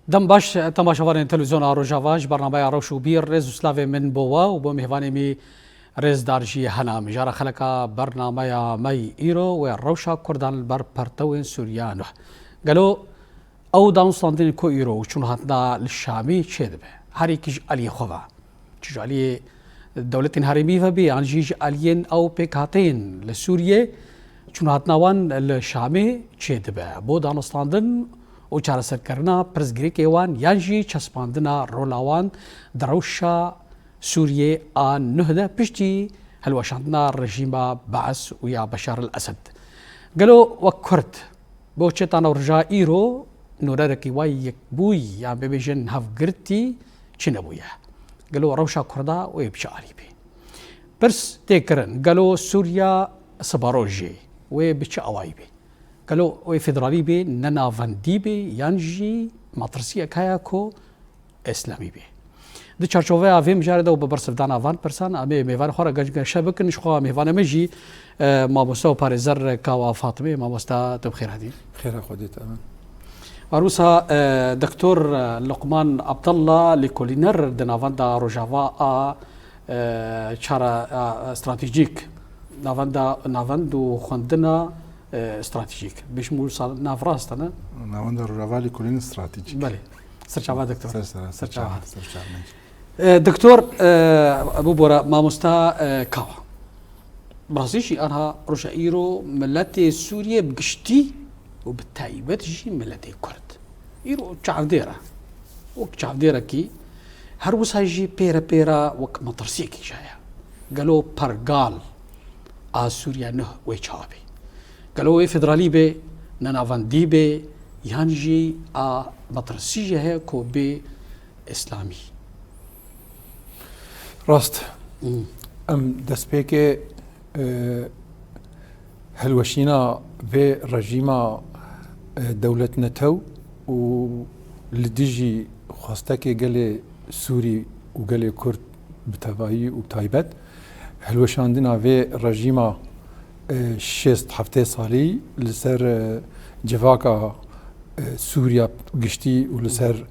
دم باش تماشاوان تلویزیون روجاواج برنامه روشو بیر رز اسلاو من بوا و با مهوانی می رز دارجی هنا مجار خلقا برنامه می ایرو و روشا کردان بر پرتوین سوریانو قالو او دانستاندین کو ایرو چون هاتنا للشامي تشدبه هاري كيج علي خوا تشج علي دولة هارمي فبي عن جيج عليين او بكاتين لسوريا چون هاتنا وان للشامي تشدبه بو دانستاندن و چارەسەر کردنا پرزگریکی وان یانجی چسپاندنا رولاوان دروشا سوریه آن نهده پشتی هلوشاندنا رژیم بعث و یا بشار الاسد قالو وكرت بو چتانا ورجا ایرو نورارکی وای یک بوی یا ببیجن هف گرتی چنبویا قالو روشا کردا و يبشا عليبي برس تكرن قالو سوريا سباروجي و بچا اوايبي قالوا وي فيدرالي بي ننا فاندي بي يانجي ماترسيا كاياكو اسلامي بي دي تشارشوفا افيم جارده وببرسف دانا فان برسان امي ميفان خورا جاج شبك نشخوا ميفان مجي ما بوستو باريزر كاوا فاطمه ما بوستا تبخير هذه خير اخوتي تمام وروسا دكتور لقمان عبد الله لكولينر دنافاندا روجافا تشارا استراتيجيك نافاندو خوندنا استراتيجيك بشمول صار نافراستنا نافاندو روجافا لكولين استراتيجيك بله سرچاوا دكتور سرچاوا دكتور ابو بورا ما مستا كاوا براسيشي انها روشايرو ملاتي سوريا بقشتي وبالتايبات جي ملاتي كرد ايرو تشعفديرا وتشعفديرا كي هروس هاجي بيرا وك مطرسيكي جايا قالوا برقال سوريا نه ويشابي قالوا وي فيدرالي بي نانافاندي بي يانجي مطرسيجي هيكو بي اسلامي راست ام دسبيكي هلوشينا في رجيما دولة نتو و لديجي خواستاكي قالي سوري وقالي كرد بتفاهي وبتايبت هلوشاندنا في رجيما شست هفته سالي لسر جواكا سوريا قشتي ولسر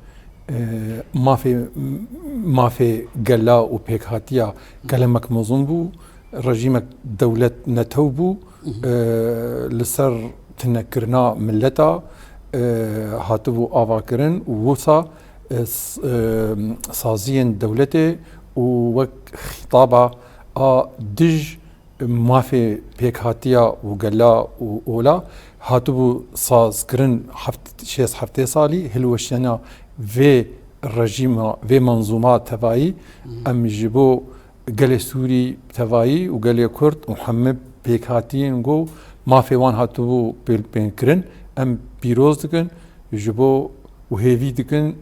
ما في قلا وبيك هاتيا كلامك مظن بو رجيمك دولة نتو بو لسر تنكرنا ملتا هاتبو آواكرن ووصا صازين دولته ووك خطابة دج ما في بيك هاتيا وقلا وأولا هاتبو صاز كرن شيس حفتي صالي هلوشنا في الرجيم في منظومات تبعي أم جبو قال سوري تبعي وقال كرد محمد بيك هاتين جو ما في وان هاتبو بين كرن أم بيروز دكن جبو وهيفي دكن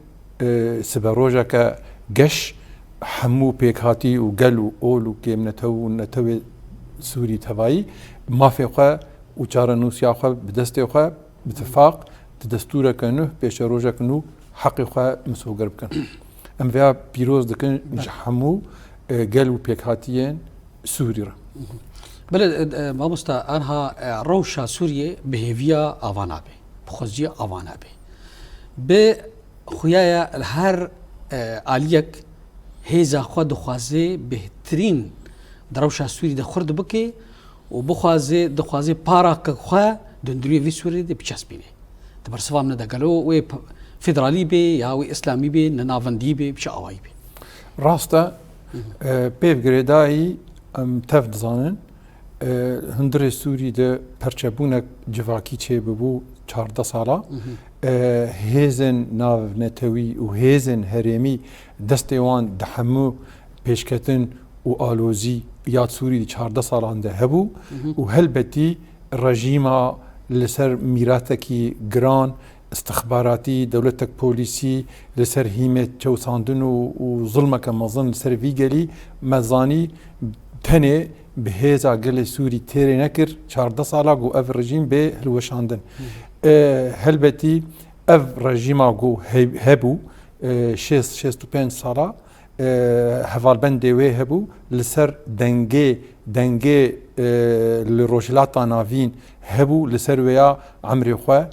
سبروجا كجش حمو بيك هاتي وقالوا أولو كيم نتو سوري تبعي ما في خا وشارة نوسيا خا بدستي خا باتفاق دستورة كانوا بيش روجا كانوا حق خا مسو قرب كان ام فيها بيروز دكن نجحمو قالوا بيك هاتيين سوري را بلد ما مستا انها روشا سوريا بهيفيا افانابي بخوزيا افانابي بخويايا الهر آليك هيزا خود خوازي بهترين دروشا سوري ده خرد بكي وبخوازي دخوازي بارا كخوا دندري في سوري دي بچسبيني تبرسوا من ده قالوا وي فيدرالي بي يا وي اسلامي بي نافاندي بي بشاواي بي راستا بيف غريداي تفد زانن هندري سوري ده پرچبونك جواكي چه ببو 14 سالا هيزن ناف نتوي و هيزن هرمي دستيوان دحمو پیشکتن و آلوزی یاد سوری 14 سالان ده هبو و هلبتی رژیما لسر میراتکی گران استخباراتی دولتک پولیسی لسر هیمت چوساندن و ظلمک مظن لسر ویگلی مزانی تنه به هزا گل سوری تیره نکر 14 سالا گو اف رژیم به هلوشاندن هلبتی اف رژیما گو هبو 65 سالا هفالبندي وي هبو لسر دنگي لروجلاتا نافين هبو لسر ويا عمري خوا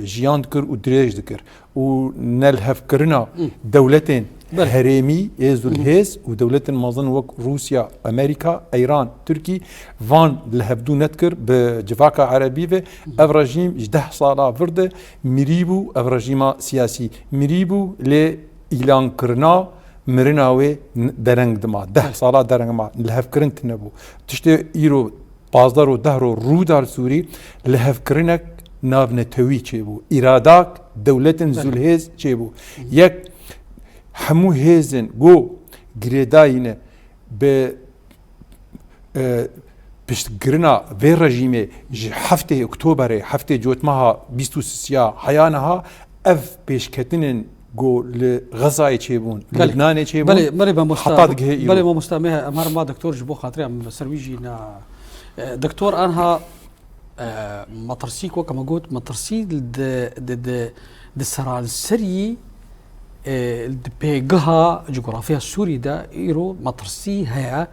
جیان دکر و دریج دکر و نلهف کرنا دولتين هرمي ازول هيز ودولتين مازن وك روسيا امريكا ايران تركي فان لهبدو نتكر بجفاكا عربي في افراجيم جده صالا فرده مريبو افراجيما سياسي مريبو ل اعلان كرنا مرناوي درنگ دما 10 سالا درنگ ما لهف کرن كنبو تشتي ايرو بازدار و دهرو رودار سوري لهف کرنك نابنه توي چيبو اراداك دولتين زولهيز چيبو يك همو هيزن جو گريداينه ب پشت گرنا في رژیمه هفته اکتبر هفته جوتمها 23 حيانها اف پیشکتنن جو لغزاي چيبون لبنان چيبون بله ما مستمع امر ما دكتور جبو خاطري ام سرويجينا دكتور انها مطرسيك وكما قلت مطرسي د سرال سري بيجها جغرافيا السوري دا ايرو مطرسي هيا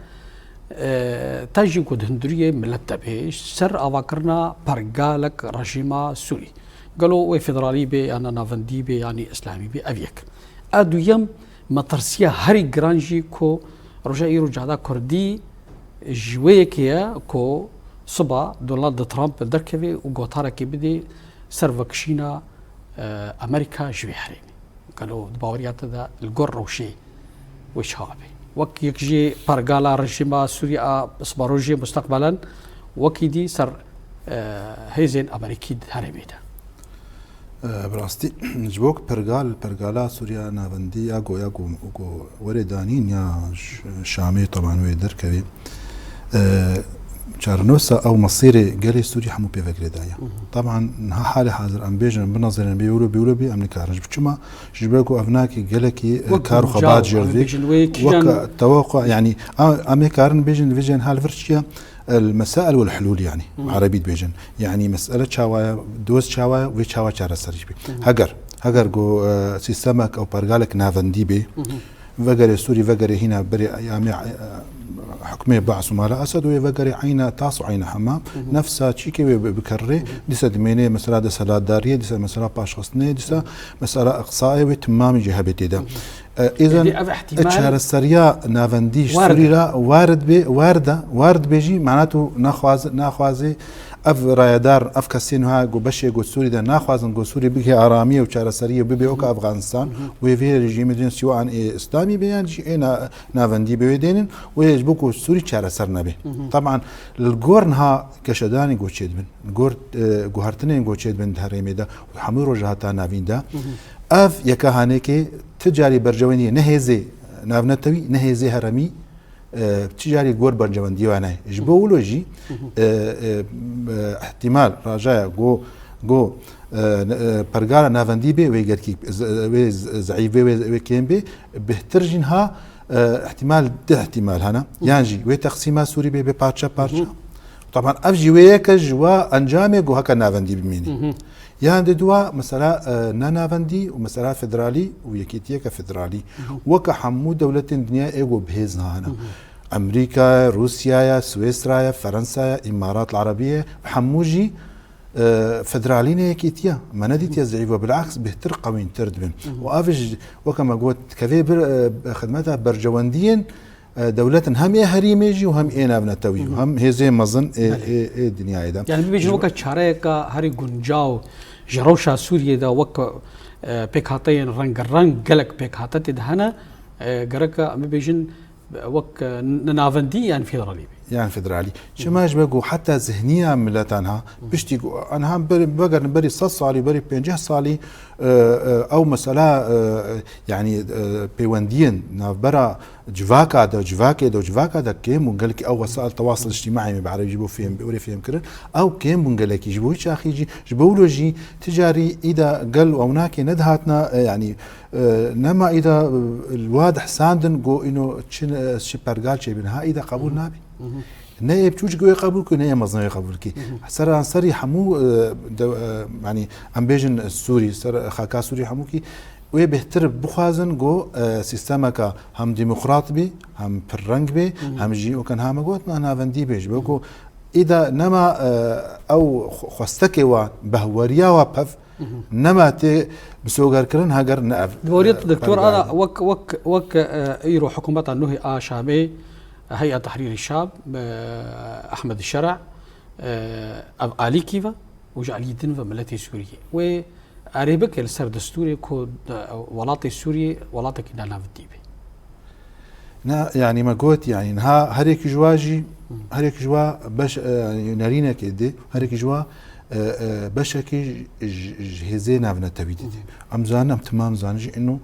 تاجي كود هندريه ملتا بيش سر اواكرنا برقالك رجيما سوري قالوا وي فيدرالي بي انا نافندي بي يعني اسلامي بي افيك ادو يم مطرسيا هري جرانجي كو رجا ايرو جادا كردي جويكيا كو صبا دونالد ترامب دركبي وقوتارا كي بدي سرفكشينا امريكا جوي حريمي قالوا باوريات دا القر روشي وشهابي وك يكجي برقالا رجيما سوريا اسباروجي مستقبلا وكيدي سر هيزين امريكي هرمي دا براستي جبوك برقالا سوريا نافندي ياغو وردانين يا شامي طبعا ويدر كبير شارنوسا او مصيري قالي سوريا حمو بيفكر دايا طبعا ها حالي حاضر ام بيجن بنظر بيقولوا بي امريكا رج بتشما جبركو افناكي قالكي كارو خبات جيرفي وك توقع يعني امريكا بيجن فيجن هالفرشيا المسائل والحلول يعني عربي بيجن يعني مساله شاوايا دوز شاوايا وي شاوا شارا سرجبي هاجر جو سيستمك او برغالك نافندي بي فقري سوري فقري هنا بري ايام حكمي بعث مالا اسد وفقري عين تاس وعين حمام نفسها تشيكي بكري ديسا دميني مسألة دسالات دارية ديسا مسألة باشخصنية ديسا مسألة اقصائية وتمام جهبتي ده اذا اشهر السريا نافنديش سوري لا وارد بيجي معناته ناخوازي اف رايدار اف كاسينها جو بشي جو سوري ده ناخوازن جو سوري بيجي اراميه وشهر السريا بيبي اوك افغانستان وفي رجيم دين سواء اسلامي بيان جي نافندي بيدين ويجبوكو سوري شهر سر نبي طبعا الجورنها كشداني جو تشيد من جو هرتنين جو تشيد من هريمي ده وحميرو جهتا نافين ده اف يكهانيكي تجاري برجوانية نهيزي نافنتوي نهيزي هرمي تجاري جور برجوان ديوانه جبولوجي احتمال رجاء جو برجال نافندي بي ويجركي زعيفي وكيمبي بهترجنها احتمال ده احتمال هنا يانجي وتقسيمها سوري بي بارشا طبعا افجي ويك جوا انجامي جو هكا نافندي بميني يعني دوا مسألة نانافندي ومسألة فدرالي ويكيتيا كفدرالي وكحمو دولة الدنيا ايغو بهزنا هنا امريكا روسيا سويسرا فرنسا امارات العربية حموجي فدرالين يكيتيا ما نديت يزعيف وبالعكس بهتر قوين تردبن وافج وكما قلت كذا خدماتها برجواندين دولة هم هريميجي وهم نافنتوي وهم هي زي مظن الدنيا ايضا يعني بيجي وقت شاريكا هري جونجاو جروشا سوريا دا وك بيكاتين رنگ قلق بيكاتات دهنا قرقا بيجن وك نافندي يعني فيدرالي شماش بقو حتى ذهنيا ملاتانها بشتي انا هم بقر بري 6 صالي بري 50 صالي او مسألة يعني بيوندين نافبرا جواكا دا كيم ونقلك او وسائل التواصل الاجتماعي بعرف يجيبوا فيهم بيقولي فيهم كرن او كيم ونقلك يجيبوا شاخي جبولوجي تجاري اذا قال هناك ندهاتنا يعني نما اذا الواضح ساندن جو انه شبرغال شي بنها اذا قبول نابي نايب تشوج قوي قبولك نايب مظنه قبولك سري حمو يعني امبيجن السوري سر خاكا سوري حموكي وي بهتر بخوازن جو سيستمك هم ديمقراط بي هم فرنج بي هم جي وكان هم قوت ما نافندي بيج بكو إذا نما أو خستك وان بهوريا وبف نما تي بسوغر كرن هاجر نأف دوريت دكتور أنا وك إيرو حكومة النهي شامي هيئة تحرير الشعب أحمد الشرع آلي كيفا وجعلي دنفا ملتي سوريا وأريبك السر دستوري كود ولاطي سوري ولاطي كنا نافديبي يعني ما قلت يعني ها هريك جواجي هريك جوا باش يعني نارينا كده هريك جوا بشكي جهزين عفنا تبيدي أمزان أم تمام زانجي إنه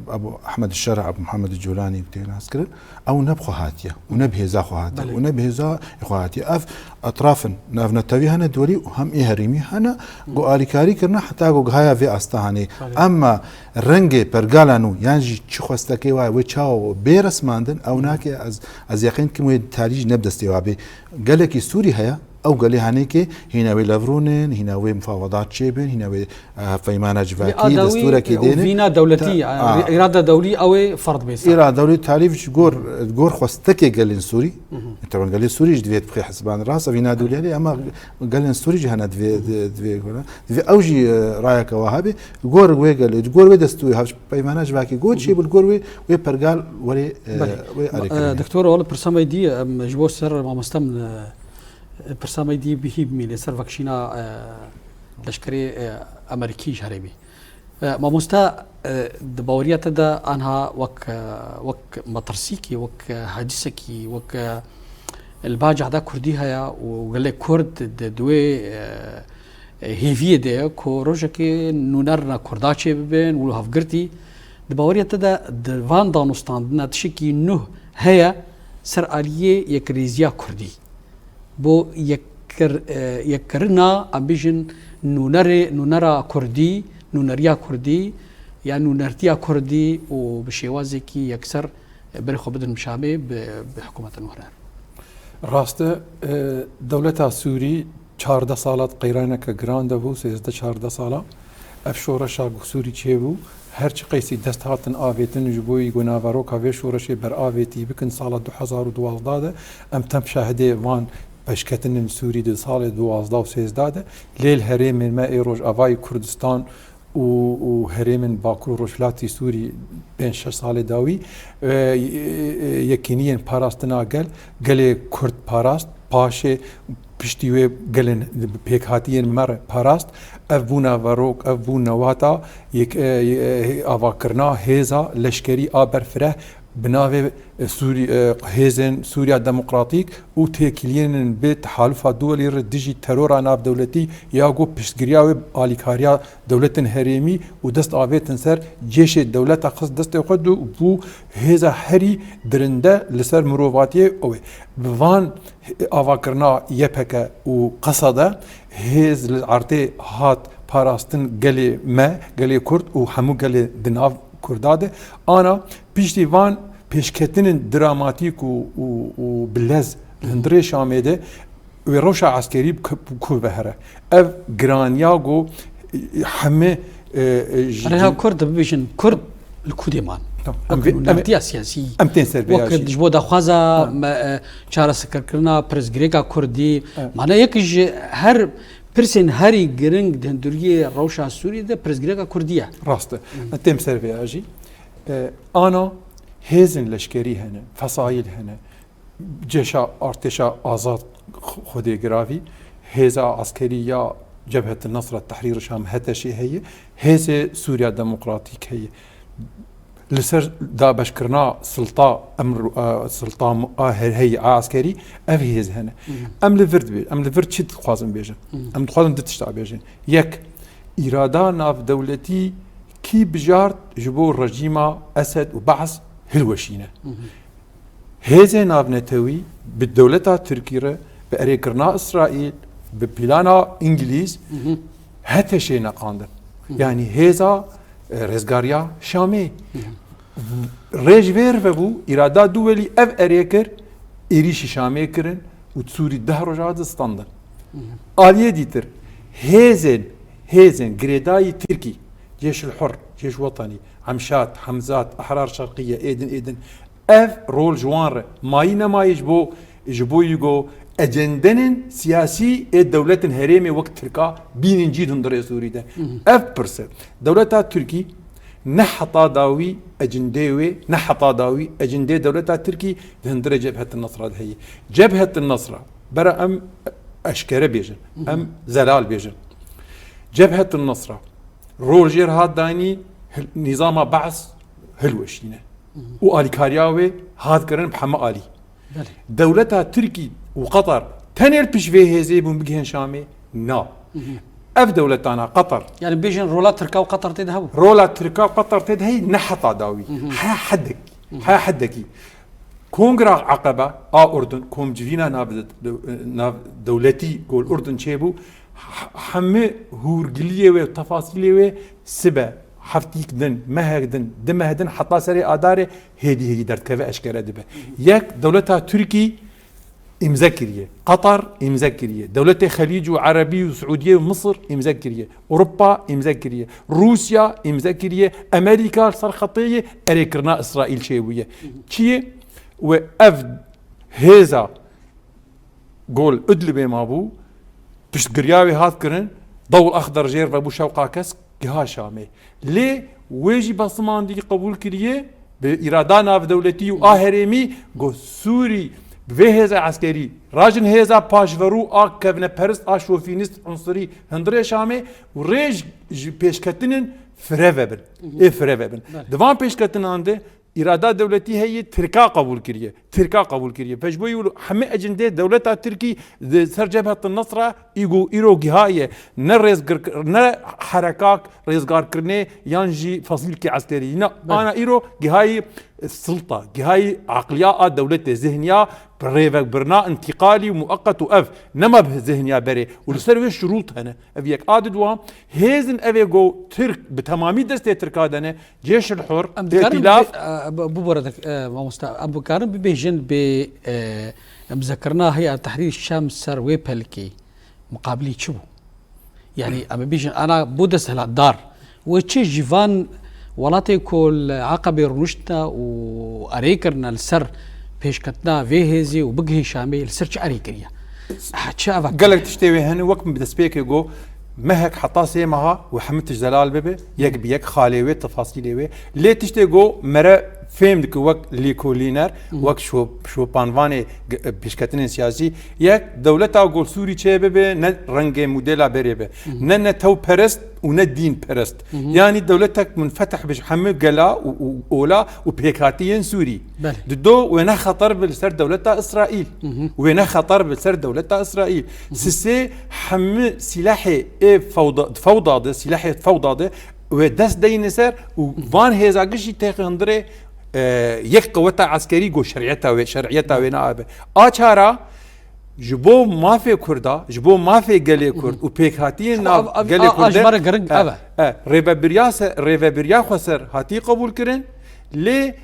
أبو أحمد الشرع أبو محمد الجولاني بتين عسكر أو نبخو هاتيا ونبهزا خو هاتيا ونبهزا خو هاتيا أطراف نافنا تبي هنا دولي وهم إهريمي هنا جو آليكاري كرنا حتى جو هايا في أستهاني أما رنجي برجالانو يعني شو خستكي وشاو بيرس ماندن أو ناكي از يقين كم تاريخ نبدأ استوابي قالك سوري هيا أو قال لي هنيك هنا ويلافرونن هنا ومفاوضات شيبن هنا وفيمانة جفاكي دستورة كدينه فينا دولتي إرادة دولية أو فرض بيس إرادة دولية تعريف جور خستكي قال لي سوري طبعا قال لي سوري جديت بخي حسبان راسه فينا دولية أما قال لي سوري جهنا دفي أوجي رأيك وهابي جور قال لي جور دستوري هاش فيمانة جفاكي جور شيء بالجور وبرجال ولي دكتور أول برسامة دي جبور سر ما مستمن برسامة دي بهيب ميل سر فاكشينا لشكري أمريكي جهربي ما مستا دبورية تدا أنها وك مطرسيكي وك حديثكي وك الباجع دا كردي هيا وقال لك كرد دوي هيفيه ده كوروجكي نونرنا كرداتشي بين ولو هفقرتي دبورية تدا دفان دانوستان تشكي نوه هيا سر آلية يكريزيا كردي بو يكرنا أمبيجن نونرا كردي نونريا كردي يعني نونرتيا كردي وبشيوازكي يكسر برخو بدن مشابه بحكومة الوهران راسته دولة سوري 14 سالات قيرانك جراند بو 14 سالا افشور شاق سوري تشيبو هرچ قيسي دست هاتن آويتن جبوي گناوارو كاوي شورشي بر آويتي بكن سال 2012 ام تم شاهده وان بشكتن سوري دي سال 2013 ليل هرم ما ايروج افاي كردستان و هرم باكور روشلاتي سوري بين 6 سال داوي يكينين باراستنا قال كرد باراست باشي پشتیوی گلن پیک هاتیین مر پاراست افبونا وروک افبونا واتا یک آواکرنا هزا لشکری آبرفره بناوی هزن سوریا دموکراتیک و تکیلین به تحالف دولی ردیجی ترور ناب دولتی یا گو پشتگیریاوی آلیکاریا دولت هریمی و دست آویتن سر جیش دولت خص دست خود و بو هزا هری درنده لسر مروواتی اوه بوان آواکرنا یپک و قصده هز لعرته هات پاراستن گلی ما گلی کرد و همو گلی دناو کرداده آنا پیشتی وان پیشکتن دراماتیک و بلز هندری شامیده و روشا عسکری کو بهره اف گرانیاگو همه رها كرد بيجن كرد الكوديمان نمتيا سياسي امتين سربيا وقت جبو دا خوازا چارا سكر كرنا برزگريكا كردي معنى يكج هر برسن هاري گرنگ دهندوريه روشا سوري ده برزگريكا كرديه راسته امتين سربيا اجي انا هزن لشکری هنه فصایل هنه جيشا ارتشا آزاد خودي گراوی هزا عسكري یا جبهة النصر التحرير الشام هتشي هي هزا سوريا ديمقراطيك هي لسر دا بشكرنا سلطة امر سلطة هي عسكري افي هز هنا ام لفرد شد خوازن بيجن ام خوازن دتشتا بيجن يك اراده ناف دولتي كي بجارت جبور رجيمة اسد وبعث هلوشينه هزا ناف نتوي بالدولة التركية بأريكرنا اسرائيل ببلانا انجليز هتشي نقاندر يعني هزا رزگاریا شامی رجویر و بو اراده دولی اف اریکر ایریش شامی کرن و تسوری ده روزاد استاندن آلیه دیتر هزن گریدای ترکی جيش الحر جيش وطني عمشات حمزات احرار شرقيه ايدن اف رول جوانر ماينا ما يجبو يجو اجندن سياسي الدولة هريمي وقت تركا بين جيد هندري سوري ده اف دولة تركي نحطا داوي اجندوي نحطا داوي اجندي دولة تركي هندري جبهة النصرة هي جبهة النصرة برا ام اشكره بيجن ام زلال بيجن جبهة النصرة روجير هاد داني نظام بعث هلوشينه وآلي كارياوي هاد كرن محمد آلي دولتها تركي وقطر تنير بشفيه هزي بمبجهن شامي نا اف دولتنا قطر يعني بيجن رولات تركا وقطر تذهبوا رولات تركا وقطر تدهي نحطا داوي حا حدكي كونغرا عقبة أردن كوم جفينا ناب دولتي قول أردن شيبو حمي هورجليه وتفاصيله سبا حفتيك دن مهدن دمهدن حتى سري أداره هدي درد كذا أشكال دبه يك دولتها تركي مذكرية قطر مذكرية دولة خليج وعربي وسعودية ومصر مذكرية أوروبا مذكرية روسيا مذكرية أمريكا صار خطية أريكرنا إسرائيل شيوية شيء وأفد هذا قول أدلبي مابو بشتقرياوي هاد كرن ضوء أخضر جير فابو شوقاكس كها شامي ليه ويجي بصمان دي قبول كريه بإرادانا في دولتي وآهريمي قو سوري بهذا عسكري راجن هذا باشفرو كفنا بارست شوفينيست عنصري هندري شامي وريج بيشكتنن فريفبن فريفبن دوان بيشكتن عنده إرادة دولتي هي تركا قبول كريه فجبوا يقولوا حمي أجندة دولتها تركي سر جبهة النصرة إيرو جهاية نا حركات رئيسقار كرني ينجي فصيل كي عسكري أنا إيرو جهاي السلطة جهاي عقلية دولة ذهنية برنا انتقالي ومؤقت وأف نما بذهنية بري ولسر شروط هنا أبيك عاددوا هزن أبيجو ترك بتمامي دستة تركادنا جيش الحر ائتلاف ببردك أبو كارم ببيجن مذكرنا هي تحرير الشام سر ويبلكي مقابلي شو يعني أما بيجن أنا بودس هلا دار وتشي جيفان ولاتي كل عقبة رنشتا وأريكرنا السر بيشكتنا فيهزي وبقهي شامي السرش أريكريا قالك تشتوي هنا وقت بدسبيك يقول مهك حطاسي معها وحمد جلال بيبي يك بيك خاليوي تفاصيلي ليه تشتغو مرة فهمتك وقت ليكولينر وقت شو بانفاني بيشكتنين سياسي يك دولتها قول سوري شيء بيبي ن رنج موديلا بريبي ن تو برست ون دين برست يعني دولتك منفتح بحمد قلا وأولا وبيكاتيين سوري دو وين خطر بالسر دولتها إسرائيل وين خطر بالسر دولتها إسرائيل سيسي حمل سلاحي فوضى ده سلاحي فوضى ده ودست دينسر وفان هزاقشي تخندري يك قوة عسكري جو شرعيتها وينابه آچارا جبو ما في كردا جبو ما في قلي كرد وبيكاتين ناب قلي كرد ريبا بريا خسر هاتي قبول كرن ليه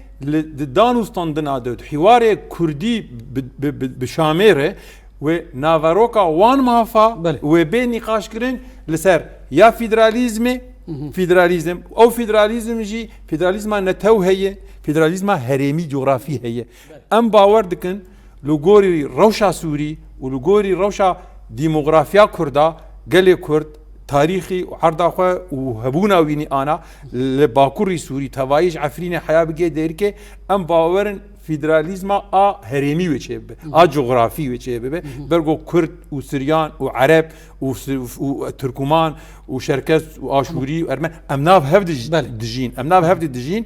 دانوستان دنادود حوار كردي بشاميره ونافاروكا وان مافا وبين نقاش كرن لسر يا فيدراليزم او فيدراليزم جي فيدراليزم نتو هي فيدراليزم هرمي جغرافي هي ام باور دكن لوغوري روشا سوري ولوغوري روشا ديموغرافيا كردا قال كرد تاريخي وعرض اخو وهبونا ويني انا لباكوري سوري توايج عفرين حياه بقي ديركه ام باورن فيدراليزم هرمي وچيب جغرافي وچيب برغو كرد وسريان وعرب وتركمان وشركس واشوري وارمن امناف هفد دجين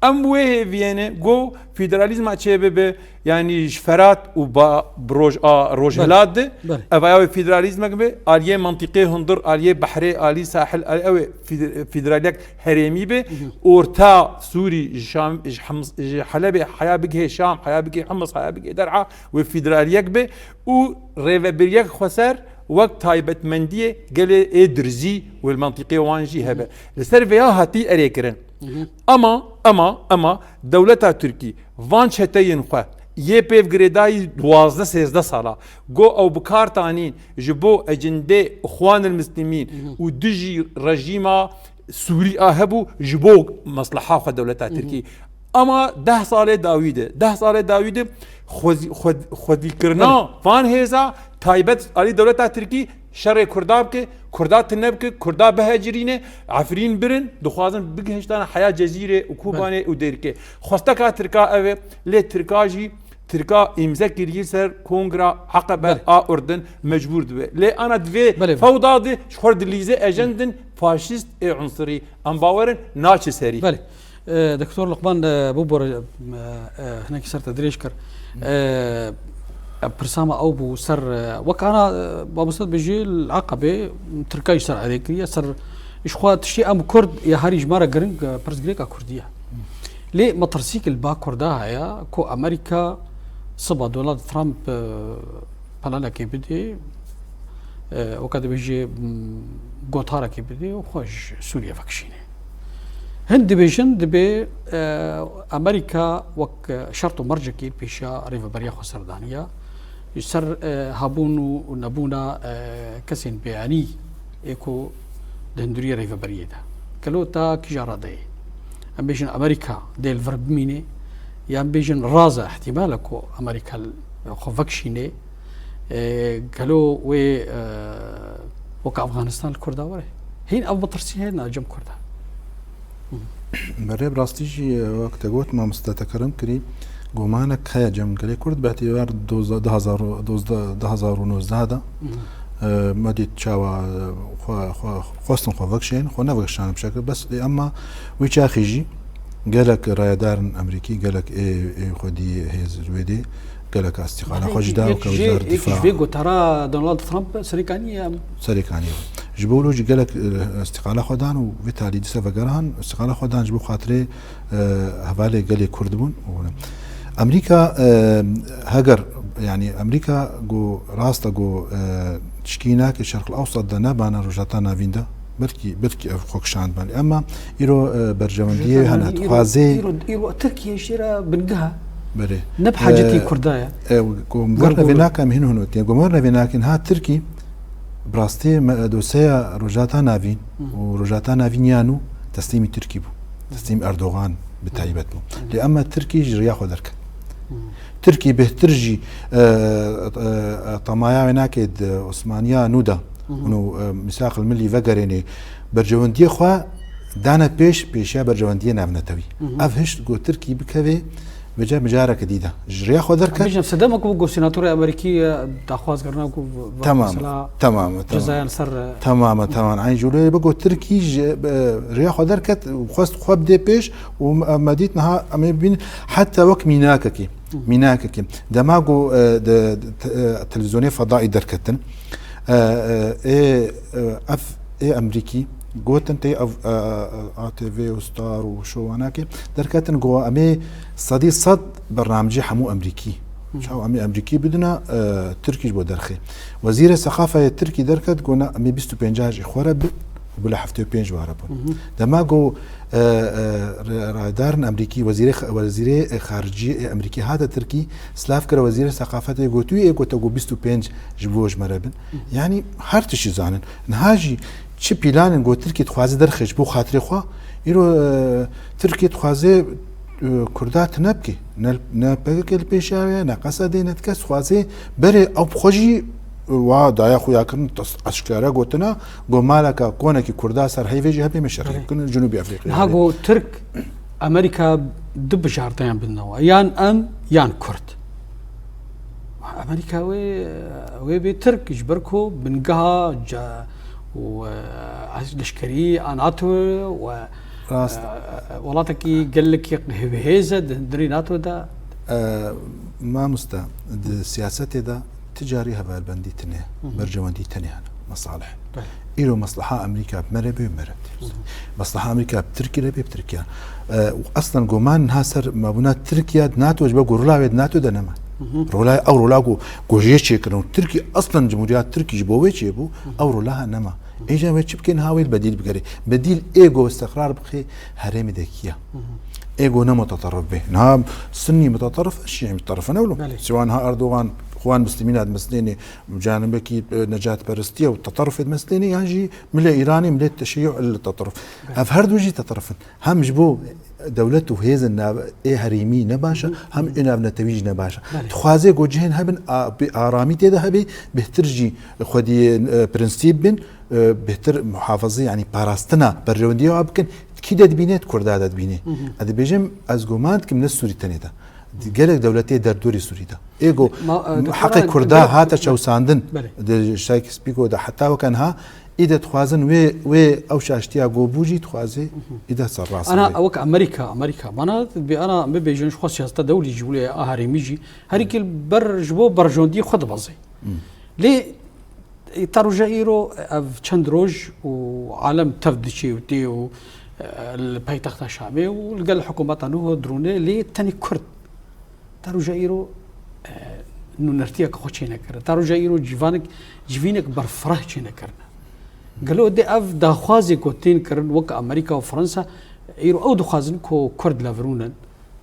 ام ويه فينه جو فيدراليزم چيب يعني شفرات وبروج روجلاد افاوي فيدراليزم به اليه منطقي هندر اليه بحري اليه ساحل اليه فيدراليك هرمي به اورتا سوري شام حلب حياه بقى شام حياه بقى حمص حياه بقى درعا وفيدراليك به وريفابريك خسر وقت هايبت منديه قال ادرزي والمنطقي وانجي هبه السيرفيا هاتي اريكرن اما دولتها تركي وان شتين خو يبيف غريداي 12 13 سالا جو او بكارتانين جبو اجنده اخوان المسلمين ودجي رجيمه سوري اهبو جبو مصلحه خو دولتها تركي اما 10 ساله داویده خودی کرنا فان هزا تایبت علی دولت ترکی شر کرداب که کردا تنب که کردا بهجرینه عفرین برن دخوازن بگهشتن حیا جزیره وکوبانه و درکه خوستکا ترکا اوه لی ترکاجی تركا امزا كيري سر كونغرا عقبه اردن مجبور دبي لي انا دبي فوضى دي شخور دليزه اجندن فاشيست عنصري ام باورن ناتش سري بله دكتور لقمان بوبر هناك صار تدريش كر برسامة او بو سر وكان بابستاد بيجي العقبه تركاي سر عليك سر اشخوات شيء ام كرد يا هاري جماره جرينج برس جريكا كرديه ليه مترسيك البا كردها يا كو امريكا صبا دونالد ترامب بلانا كي بدي وكاد بيجي قطارة كي بدي وخوش سوريا فكشيني هند بيجن دبي امريكا وك شرط مرجع كي بيشا ريفا بريا خسردانيا يسر هابونو ونبونا كسين بياني ايكو دهندوريا ريفا بريا دا كلو تا كجارة دي ام بيجن امريكا دي الفرب ميني يا ام بيجن رازا احتمالكو امريكا خو فكشيني قالوا وي وك افغانستان الكرداوري هين اب بطرسي هنا جم كردا بري براستيجي وقت قلت ما مستتكرم كري قومانك خيا جم قالي كرد باعتبار 2019 هذا مدي تشاوا خواستن خوفكشين خو نفكشان بشكل بس اما ويشا خيجي قالك رايدار امريكي قالك اي خدي هيز الويدي قالك استقاله خجدا وكوزاره الدفاع فيجو ترى دونالد ترامب سريكانيه جبولو جي قالك استقاله خدان وبالتالي دي سفقران استقاله خدان جبو خاطري هبالي قالي كردبون امريكا هاجر يعني امريكا جو راستا جو تشكيناك الشرق الاوسط دنا بانا رجعتنا فيندا بلكي خوكشان بالي اما يرو برجمنديه هنا خوازي يرو تركيا شيرا بنقها بري نبحاجتي كردايا قمرنا فيناك من هنا قمرنا فيناك ها تركي براستي دوسيا رجعتا نافين ورجعتا نافينيانو تسليم تركي بو تسليم اردوغان بتايبت بو لأما تركي جريا خدرك تركي بهترجي طمايا هناك عثمانيا نودا انه مساق الملي فقريني برجوندي خوا دانا بيشا برجوندي نافنتوي افهش جو تركي بكوي بجا مجارة جديدة جريا خدرك بيجي صدام كو سيناتوري امريكي داخواز قرنا كو تمام جزائر سر تمام عين جولي بقو تركي جريا خدرك وخواست خواب دي بيش ومديت نها بين حتى وك ميناككي دماغو تلفزيوني فضائي دركتن اي امريكي قوتن تي تي في وستار وشو هناك دركاتن جو امي صد برنامجي حمو امريكي شو امريكي بدنا تركي بو درخي وزير الثقافه التركي دركت قلنا امي 25 خرب وبلا حفتي بينج وهربون دماغو رادارن امريكي وزير خارجيه امريكي هذا تركي سلاف كره وزير الثقافه يقولوا يقولوا 25 جبوج مربن يعني هرتشي زانن نهاجي چه پیلان گو ترکی تخوازه در خش بو خاطر خوا ایرو ترکی تخوازه کردات نبکی نه بگل پیشاوی نه قصدی نتکس خوازه بره او بخوجی و دایا خویا کردن اشکارا گوتنا گو مالکا کونه کی کردا سر هیویجی هبی مشرقی کن جنوبی افریقیا ها گو ترک امریکا دب شرطیان بالنوا یان کرد امریکا وی بی ترک جبركو بنقها ولشكري ناتو و ولاتكي قال لك هيزه دري ناتو دا ما مستا السياسه دا تجاري هبال بندي تنه برجواندي تنه مصالح إيرو مصلحة أمريكا بمربي ومربي مصلحة أمريكا بتركيا بتركيا أصلا قومان هاسر مبنات تركيا ناتو وجبا قرولا ناتو دا نما رولا أو رولا جوجيتشي كانوا تركي أصلا جمهوريات تركي جبويتش يبو أو رولاها نما إيجا ويتشبكين هاويل بديل بقري بديل إيجو استقرار بخي هرمي دكيا ايجو متطرف به نها سني متطرف الشيعي متطرف نولو سواء ها اردوغان اخوان مسلمين مسليني جانبك نجاة برستية والتطرف المسليني يعني ملا ايراني ملا التشيع التطرف افهردو جي تطرف هم جبو دولته هيزن ايه هريمي نباشا هم انا بنتويج نباشا تخوازي جوجهن هبن بارامي تيدا هبي بهترجي خدي برنسيب بن بهتر محافظه يعني باراستنا برجونديه وابكن كيدا دبينات كرداد دبينه ادي بيجم از جوماند كم نسوري تنيدا قالك دولتي دردوري سوريدا ايجو حق كردا هاتا شو ساندن شايك سبيكو دا حتى وكانها اذا تخوازن وي او شاشتيا جوبوجي تخوازي اذا صراص انا اوك امريكا انا انا ما بيجنش خو سياسه دولي جولي هريميجي هريك برجبو برجوندي خد بازي لي تاروجايرو اف تشندروج وعالم تفدشي وتي البايتخت الشعبي ولقى الحكومات انه دروني لي تاني كرد تاروجايرو انه نرتيك خوتشينا كر تاروجايرو جيفينك برفره تشينا كرنا قالوا دي اف دا خوازي كوتين كرن وك امريكا وفرنسا ايرو او دخازن كو كرد لافرونن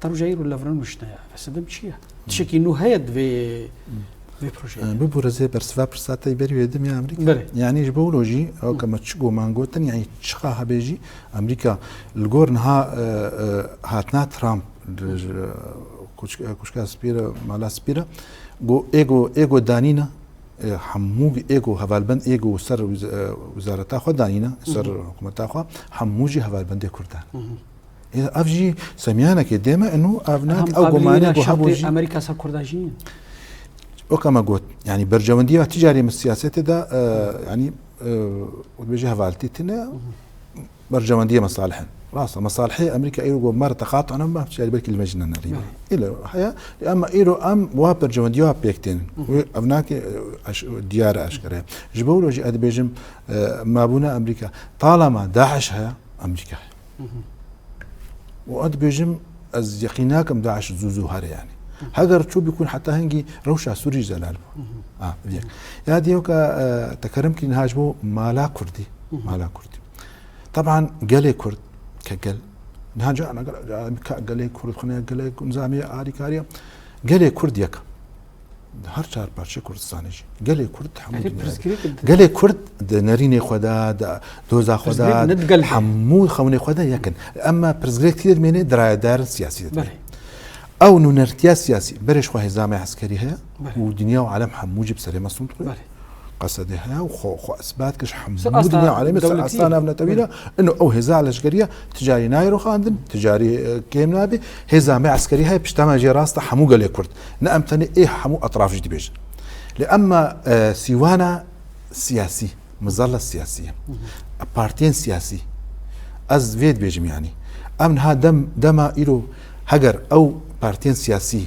تاروجايرو لافرون مشنا فسدم شيء تشكي انه هيد في بروجي ببرزي برسفا برساتا يبريو يدم يا امريكا يعني جبولوجي او كما تشقو مانغوتن يعني تشخا هبيجي امريكا الجورنها هاتنا ترامب كوشكا سبيرا مالا سبيرا جو ايجو دانينا حموج ايجو هفالبند ايجو سر وزارة خو دانينا سر حكومة خو حموجي هفالبند كردان اذا افجي سميانا كديما انه افناك او جماني بوحبوجي امريكا سر كرداجين وكما قلت يعني برجوندية تجاري من السياسة ده يعني بيجي هفالتي تنا برجوندية مصالحن راسا مصالحي امريكا ايرو مرة تقاطع انا ما بتشاري بالك المجنة نريبا الى حياة اما ايرو ام وابر جوندية بيكتين ابناك ديار اشكرها جبولو جي اد بيجم ما بونا امريكا طالما داعش هي امريكا واد بيجم از يقيناكم داعش زوزو هاري يعني هاجر شو بيكون حتى هنجي روشة سوري زلال بيك يا ديوكا تكرمك نهاجمو مالا كردي طبعا قالي كرد كقل نهاجا انا قالي كرد خلينا قالي نظامي عادي كاريا قالي كرد يك هر چهار پارچه کردستانی قالي كرد حمود قالي كرد نريني خدا دوزا خدا حمود خوني خدا يكن اما برزغريك كثير مني دار سياسي او نرتيا سياسي برش خو هزامه عسكري هي ودنيا وعالم حموجي بسري مسنط قصدها وخو اثبات كش حمود دنيا وعالم اصلا ابن طويله انه او هزا عسكريه تجاري نايرو خاندن تجاري كيمنابي هزامه عسكريه هي بشتما جي راسته حمو قال كرد نامتني ايه حمو اطراف جدي بيج لاما سيوانا سياسي مظله سياسيه بارتين سياسي از فيد بيجم يعني امن دما ايرو هجر او بارتين سياسي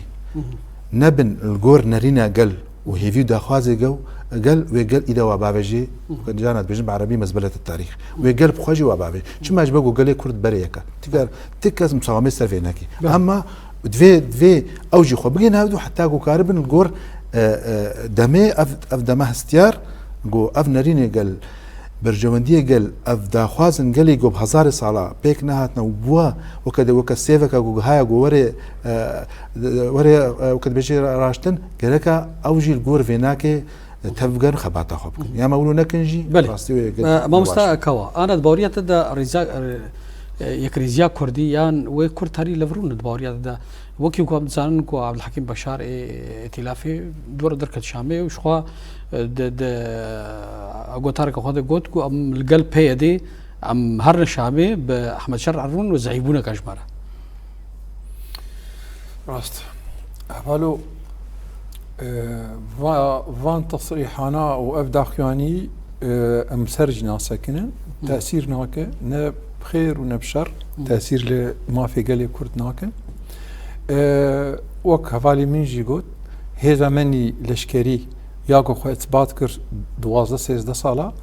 نبن الجور نرينا قال وهيفيو داخوازي جو قال وقال اذا وبابجي جانت بجنب عربي مزبله التاريخ وقال بخوجي وبابجي شما جبقوا قال كرد بريكا تقال تكز مساومه سرفيناكي اما دفي اوجي خو بقينا هادو حتى جو كاربن الجور دمي اف دمه استيار جو اف نرينا قال برجوندية قال أفدا خوازن قالي جو بهزار صلاة بيك نهاتنا وبوا وكذا وكسيفك جو هاي جو وري وكذا بيجي راشتن قالك أوجي الجور فيناك تفجر خباطة خب يا مولو نكنجي ما مستا كوا أنا دبورية تدا رزاق يكريزيا كرديان وكرد هاري لفرون دبورية تدا وكيو كو عبد السلام كو عبد الحكيم بشار ائتلافي دور دركة شامي وشخوا د اغوتارك خود غوت كو ام القلب هي دي ام هر شامي باحمد شر عرون وزعيبونا كاجمره راست حالو فان تصريحانا وافداخياني ام سرجنا ساكنين تاثير ناك ن بخير ون بشر تاثير لما في قلي كرد ناكن وك هفالي من جي قوت هذا مني لشكري ياكو خو اثبات كر 12 ساله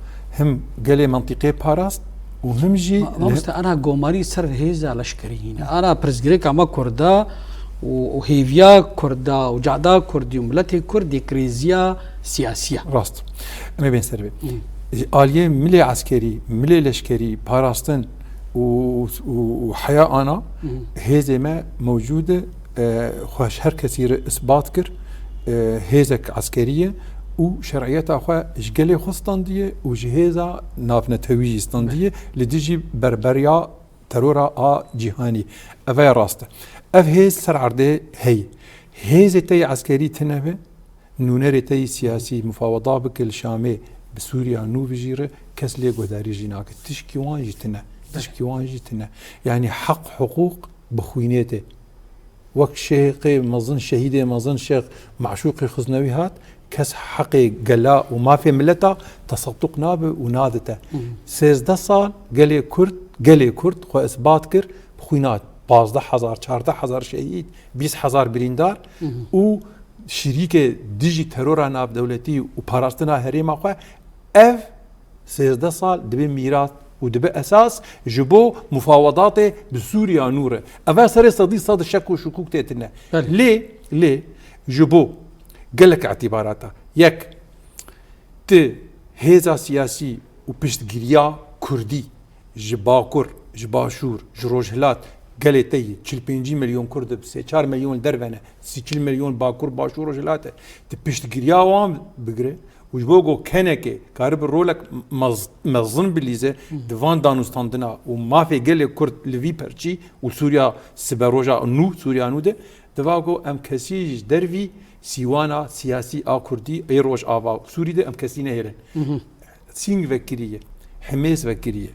هم قالي منطقي باراست وهم جي انا قوماري سر هيزا لشكري هنا انا برزغريك اما كردا وهيفيا كردا وجعدا كردي وملتي كردي كريزيا سياسيه راست ما بين سربي آلية ملي عسكري ملي لشكري باراستن وحياة أنا هذا ما موجودة خوش هر كثير إثبات كر هذاك عسكرية وشرعيتها خو إشجالي خستاندية وجهازها نافنة هوية استاندية لديجي بربريا ترورا جهاني أفا راسته هذا سر عرضه هذا تي عسكري تنبه نونري تي سياسي مفاوضات بكل شامي بسوريا نو بجيره كسلي قداري جيناك تشكي وان جيتنا يعني حقوق بخوينيته وقت شيخ مظن شهيده مظن شيخ معشوقي خزنوي هات كس حقي قلا وما في ملته تصدق نابه ونادته 16 سال قالي كرد خو اثبات كر بخوينات 15000 14000 شهيد 20000 بريندار و شريك ديجي ترور ناب دولتي وباراستنا هريما خو اف 16 سال دبي ميراث ودبي اساس جبو مفاوضات بسوريا نوره افا سري صد الشك وشكوك تيتنا ليه جبو قال لك اعتباراتها يك هذا سياسي وبشتغيريا كردي جباكر جباشور جروجهلات قال تي 45 مليون كرد ب 4 مليون دربنه 6 مليون باكر باشور جلاته تبشتغيريا وام بقري وجبوغو كنكي كارب رولك مظن بالليزه دفان دانوستاندنا وما في قال كرد لفي برشي وسوريا سبروجا نو سوريا نوده دفاغو ام كسيج درفي سيوانا سياسي كردي اي روج افا سوري ده ام كسينه هيرن سينغ فكريه حماس فكريه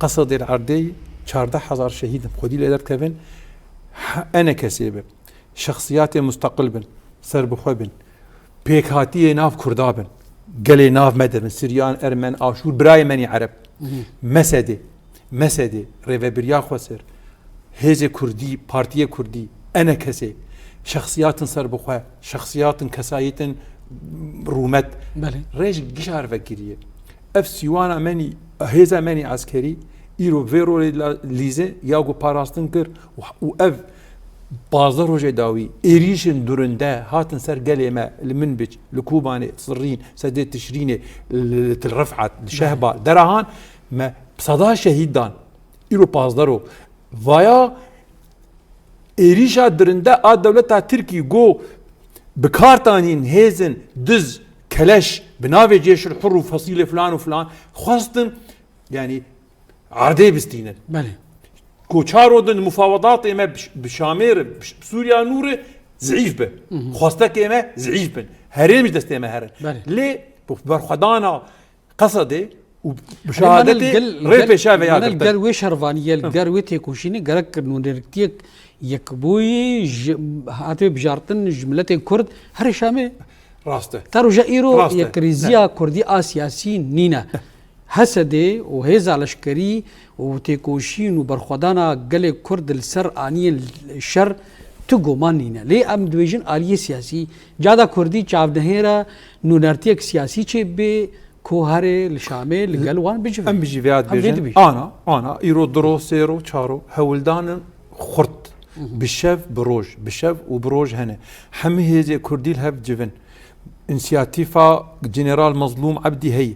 قصد العردي 14000 شهيد خدي لدر كفن انا كسيبه شخصيات مستقل بن سرب خوبن بيك هاتيه ناف كردابن قالي ناف مدن سريان ارمن اشور براي مني عرب مسدي ريفبريا خسر هيزه كردي بارتيه كردي انا كسي شخصيات سرب خو شخصيات كسايت رومت ريج قشار فكريه اف سيوانا مني هيزه مني عسكري ایرو ویرو لیزه یاگو پاراستن کر و اف بازار روجه داوی ایریشن درنده هاتن سر قلمه المنبج لكوباني تصرين سديت تشرينه الرفعت الشهبه درهان ما بصدا شهيدان ایرو بازارو ويا ایریشا درنده دولتها تركي جو بكارتانين هيزن دز كلش بنافي جيش الحر وفصيله فلان وفلان خاصة يعني عردي بستينن بله كوچارو دن مفاوضات اما بشامير بسوريا نور ضعيف به خواستك اما ضعيف بن هرين مش دست اما هرن ليه برخدانا قصده وبشهادتي ريب شافي هذا القروي شرفانيه القروي تيكوشيني قرك نونرتيك يكبوي هاتي بجارتن جملتي كرد هر شامي راسته تارو جايرو يكريزيا كردي اسياسي نينا حسده وهذا لشكري وتيكوشين وبرخدانا قال كرد السر اني الشر تجو مانينا ليه ام دويجن آلية سياسي جادا كردي چاو دهيرا نونرتيك سياسي چه بي كوهاري لشامي لقلوان بجي ام بجي فيات بيجن انا ايرو درو سيرو چارو هولدان خرد بالشف بروج بالشف وبروج هنا حمي هذه كردي الهب جفن انسياتيفا جنرال مظلوم عبدي هي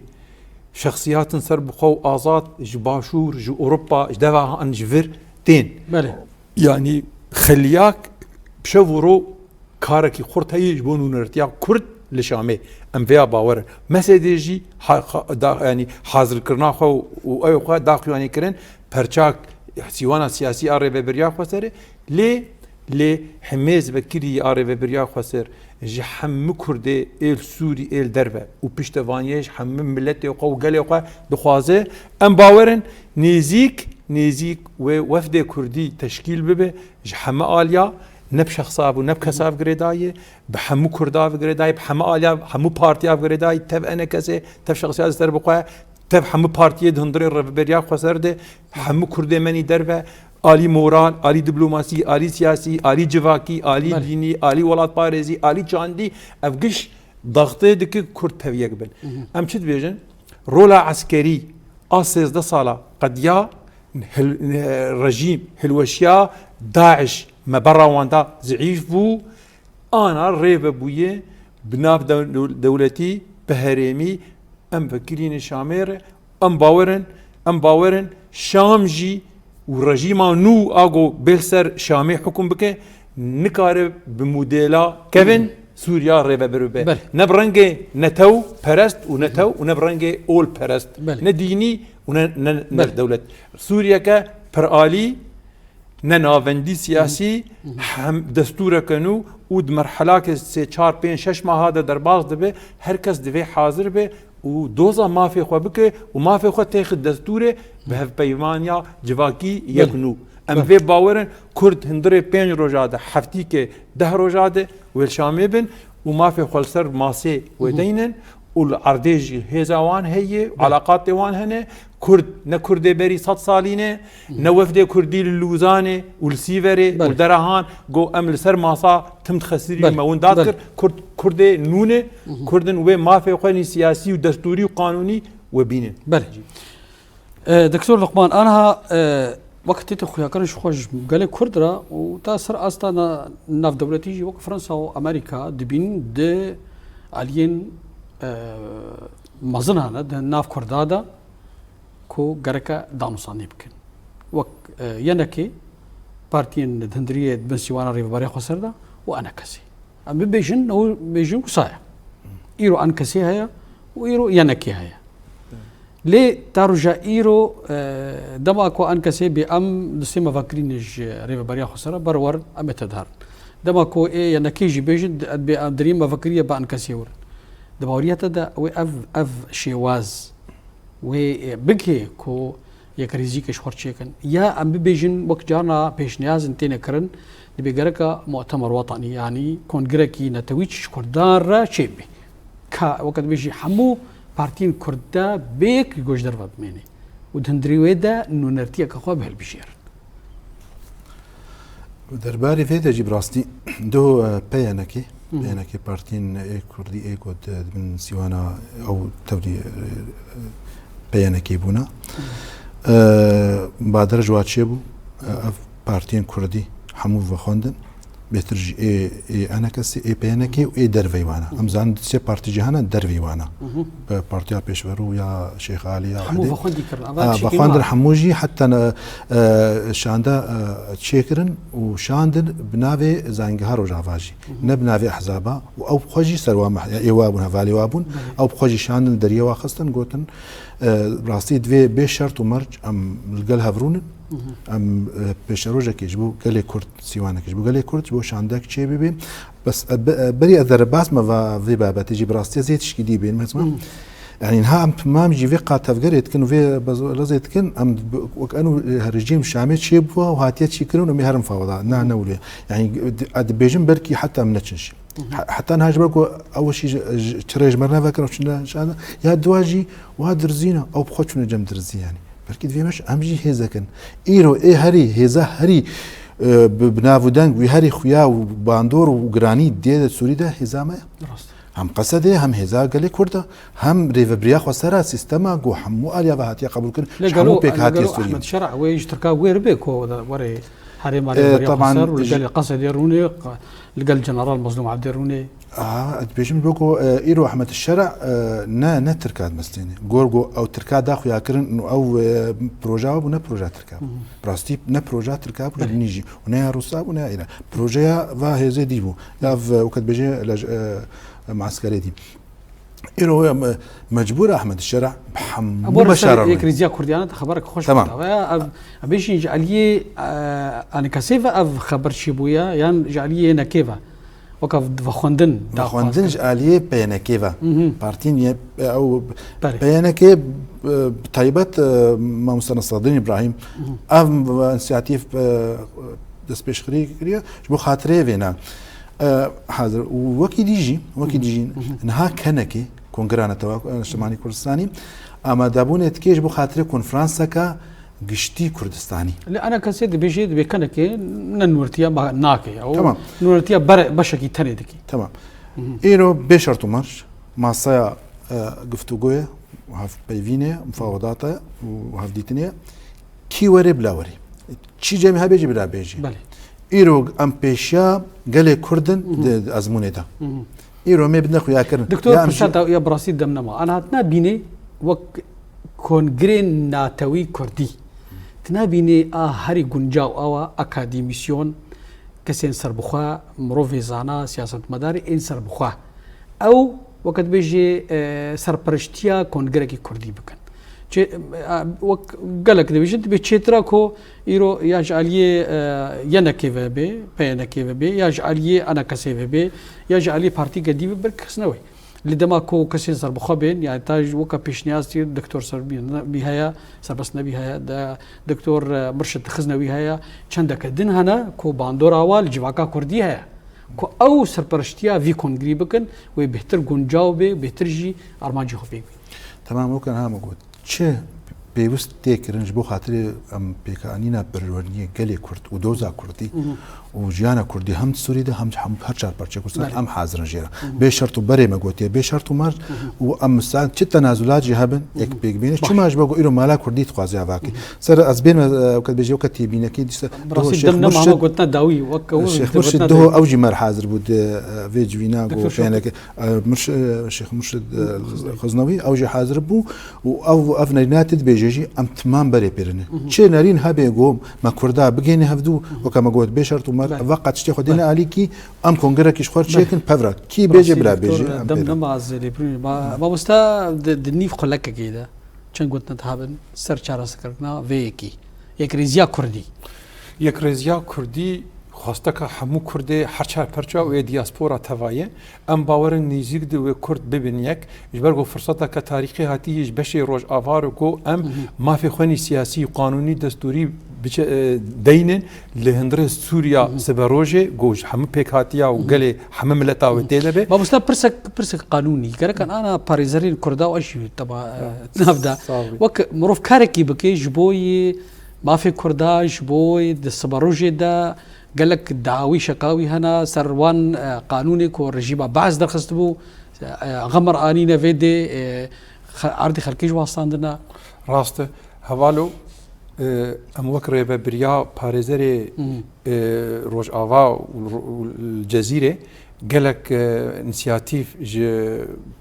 شخصيات سرب خو آزاد جباشور جو أوروبا جدفعها عن جفر تين يعني خلياك بشوفرو كاركي خورت هي جبونو نرتيا كرد لشامي ام فيها باور مسدجي يعني حاضر كرنا خو واي خو داخل يعني كرن برچاك سيوانا سياسي ار بريا خسر لي حماز بكري ار بريا خسر جحم كردي ال سوري ال دربه وبشتوانيش حم ملتي وقو قال يقع دخوازه ام باورن نيزيك ووفد كردي تشكيل ببه جحم آليا نب شخصاب ونب كساب غريداي بحمو كرداف غريداي بحم آليا حمو بارتياف غريداي تب انا كسي تب شخصيات دربه تب حمو بارتيه دهندري ربريا خسرده حمو كردي مني دربه آلی مورال، آلی دیپلماسی، آلی سیاسی، آلی جواکی، آلی دینی، آلی ولات پارێزی، آلی چاندی ئەفگەش دەغتەیە دکە کورد تەویەک بن. ئەم چت بێژن ڕۆلا عسکەری ئا 13 ساڵە قەدیا ڕەژیم هلوەشیا داعش مەبەڕاواندا ضعیف بوو ئانا ڕێبە بوویە بناف دەولەتی بە هەرێمی ئەم فەکرینە شامێرە ئەم باوەرن شام جی ورژیما نو آگو بلسر شامی حکم بکه نکاره بمودیلا کevin سوریا ریبه برو به نبرنگ نتو پرست و نتو و نبرنگ اول پرست نه دینی و نه دولت سوریا که پرآلی نه ناوندی سیاسی هم دستور کنو و مرحله که 3 4 5 6 ماه در باز دبه هر کس دوی حاضر به و دوزا مافی خو بکه و مافی خو تاخد دستوره به پیمانیا جواکی یکنو ام في باورن كرد هندري 5 روجاده حفتي كي 10 روجاده والشامي بن وما في خلصر ماسي ودينن والعرديج هيزاوان هي علاقات وان هنا كرد نكردي بري 100 سالينه نوفدي كردي اللوزاني والسيفري والدرهان جو امل سر ماسا تم تخسري ما وين داتر كردي نونه كردن وما في قانون سياسي ودستوري وقانوني وبينن بله دكتور لقمان انا وقت تخويا كرش خوش قال كردرا وتاثر اصلا ناف دولتي وك فرنسا وامريكا دبين د علين مازنها ناف كردادا كو غركا دانوسان يمكن وك ينكي بارتين دندريه بنسيوانا ريفباري خسردا وانا كسي ام بيجن او بيجن كسايا ايرو ان كسي هيا وايرو ينكي هيا ليه ترجع ايرو دما كو انكسي بام دسيما فاكرينج ريفا بريا خسره برور ام تدهر دما كو اي ينكيجي بيجن دريم فاكريه بانكسي ور دما وريتا دا و اف شيواز و بكي كو يكريزيك شورتشيكن يا ام بيجن وقت جانا بيشنياز انتين كرن بيجركا مؤتمر وطني يعني كونغريكي نتويتش كردار شيبي كا وقت بيجي حمو بارتين كردا بيك يجوش دربا بميني ودهندري ويدا انه نرتيا كخواب هالبشير درباري فيدا جيب راستي دو بيانكي بارتين اي كردي اي كود من سيوانا او تولي بيانكي بونا بعد رجوات شيبو بارتين كردي حمو وخوندن بيترج اي انا كسي اي بيانكي واي درفيوانا امزان سي بارتي جهانا درفيوانا بارتيا بيشورو يا شيخ علي يا حمو بخوندي كرنا بخوندر حموجي حتى شاندا تشيكرن وشاندن بنافي زانجهار وجافاجي نبنافي احزابا او بخوجي سروام ايوابون هفالي وابون او بخوجي شاندن دريوا خاصه قوتن راستي دوي بشرط ومرج ام القل هفرون ام بشروجه كيجبو قال كرد سيوانا كيجبو قال كرد بو شاندك تشي بي بس بري اذر باس ما في بابا تجي براستي زيت شكدي بين مثلا يعني نها ام تمام جي في قا تفقريت كانوا في لزيت كن ام وكانوا الرجيم الشامي تشيبوا وهاتيت شكرون ومهرم فوضى نولي يعني بيجن بركي حتى منتشنش حتى نهاج بركو اول شيء تريج مرنا فكروا شنو يا دواجي وهاد رزينه او بخوتش نجم درزي يعني بركي في مش امجي هيزكن ايرو اي هري هيزا هري بنافودانغ وهري خويا وباندور وغراني دي سوري ده هيزامه هم قصده هم هزا قال كرده هم ريفبريا خسرا سيستما جو حمو اليا بهاتي قبول كن حمو بيك هاتي سوري احمد شرع ويشتركا وير بيك وري حري ماري طبعا وقال قصد يروني قال جنرال مظلوم عبد يروني بيجم بوكو ايرو احمد الشرع نا تركاد مسليني غورغو او تركاد داخو ياكرن او بروجا ونا بروجا تركاب براستي نا بروجا تركاب نيجي ونا روسا ونا الى بروجا فا هزي ديبو لاف وقت بيجي معسكري دي ايرو مجبور احمد الشرع مباشره يكريزيا كرديانه خبرك خوش تمام ابيش جعليه انا كسيفا اف خبر شيبويا يعني جعليه نكيفا وكف فخوندن جعليه بينكيفا بارتين او بينكي طيبات ما مستنصدين ابراهيم اف انسياتيف دسبيشري كريا جو خاطري فينا حاضر وكي ديجي انها كنكي كونغرانا توا شمالي كردستاني اما دابون تكيج بو خاطر كونفرنسا كا قشتي كردستاني لا انا كسيد بيجي بكنكي نورتيا ناكي او تمام نورتيا بشكي تنيدكي تمام ايرو بشرط مارش ما صايا قفتوغويا وهاف بيفينيا مفاوضات وهاف ديتنيا كي وري بلا وري تشي جامي بيجي بلا بيجي بله ايرو ام بيشا قال كردن ازمونه ده ايرو ما بدنا خويا كرن دكتور بشرط يا براسي دمنا ما انا هتنا بيني وك كونغرين ناتوي كردي تنابيني هاري گونجاو أو أكاديميسيون كسين سربخوا مروفي زانا سياسة مداري إن سربخوا أو وقت بيجي سرپرشتيا كونغركي كردي بكن قالك ده بيجي بتشترا كو يرو يجعليه ينكيف بي بينكيف بي يجعليه أنا كسيف بي يجعليه بارتي قديم بركسنوي لدما كو كسين سربخوا بين يعني تاج وكا بيشنياز دكتور سربي بهايا سربسنا بهايا دا دكتور مرشد خزنا بهايا چندك دين هنا كو باندور أول جواكا كردي هيا كو أو سرپرشتيا في كونغري بكن وبهتر گونجاو بي بهتر جي أرمانجي خو بي تمام ممكن ها موجود چه بيوست تكرنج بو خاطر ام بيكانينا برورنيه قلي كرد ودوزا كردي وجيانا كردي هم سوري ده هم هر چار پرچه كرسان ام حاضرن جيرا بشرط بري مگوتي بشرط مر وام سان چه تنازلات جهبن يك بيك بينش چه ماج بگو ايرو مالا كردي تخوازي واكي سر از بين وقت بيجي وقت يبينا كي الشيخ مرشد ما قلنا داوي وكو الشيخ مرشد ده اوجي مر حاضر بود فيج فيناغو فينك الشيخ مرشد الخزنوي اوجي حاضر بو او افنينات بيجي ام تمام بري بيرنه چه نارين هبه گوم ما كردا بگيني هفدو وكما قلت بشرط وقت شتي خدينا عليكي ام كونغركيش خور تشيكن بافرا كي بيجي بلا بيجي دم نماز لي ما مستا دنيف خلك كده چن قلت نتهابن سر چارا سكرنا ويكي يكريزيا كردي يكريزيا كردي خواستك همو كردي هرچار پرچا و دیاسپورا توایه ام باورن نزیک دو کرد ببین یک جبرگو فرصتا که تاریخی هاتیش بشه روز آوارو کو ام ما في خوني سياسي قانوني دستوري دينن لهندر سوريا سبروجي جوج هم بيكاتيا وقالي هم ملتا وتيدبه ما بس برسك قانوني كان انا باريزرين كردا واشي تبع نبدا وك مروف كاركي بكي جبوي ما في كردا جبوي السبروجي دا قال لك دعاوي شكاوي هنا سروان قانوني كو رجيبه بعض درخستبو غمر انينا فيدي عرضي خلكيج واستاندنا راسته هوالو ام وكر بريا باريزري روج آوا والجزيره قالك انسياتيف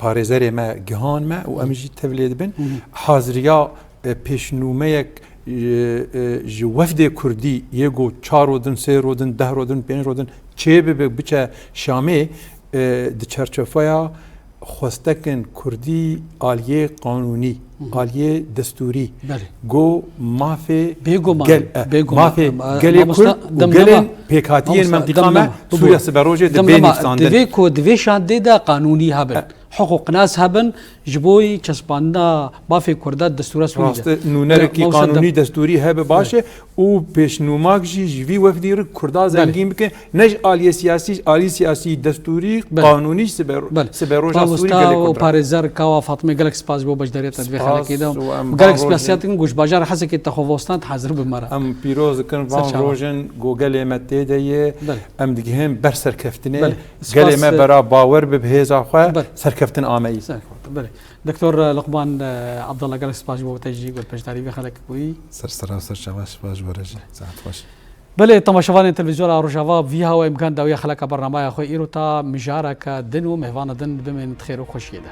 باريزري ما جهان ما وامجي تبليد بن حاضريا بيشنوميك جو وفد كردي يجو 4 رودن 3 رودن 10 رودن 5 رودن چه بچه شامي دچرچفايا خواستکن کردی آلیه قانونی آلیه دستوری گو مافی مافی گلی کرد و گلن پیکاتیین منطقه ما سویا سبروجه دبینی استاندن دوی شان دیده قانونی هبن حقوق ناس هبن جبوی چسباندا مافی کردات دستور سوری راست نونرکی قانونی دستوری هب باشه و پیشنماک جوی وفدی کردا زنگین بکن نج آلیه سیاسی دستوری قانونی سبروجه سوری گلی کرد پاريزر كوا فاطمه گلکس پاس بو بجداريت تدوي خلك كده گلکس سياسياتن گوش باجار حسك تخوفستان حاضر بمره ام پیروز کن وان روجن گوگل مته دی ام دیگه بر سرکفتنه گلی ما برا باور بهزا خو سرکفتن آمي بله دكتور لقمان عبد الله جالس باج بو تجي قول بجداري خلك بوي سر شواش باج ورجي ساعت خوش بله تماشاوان التلفزيون روجافا فيها وامكان داويه خلك برنامج اخو ايروتا مجارك دنو مهوان دن بمن خير وخوشيده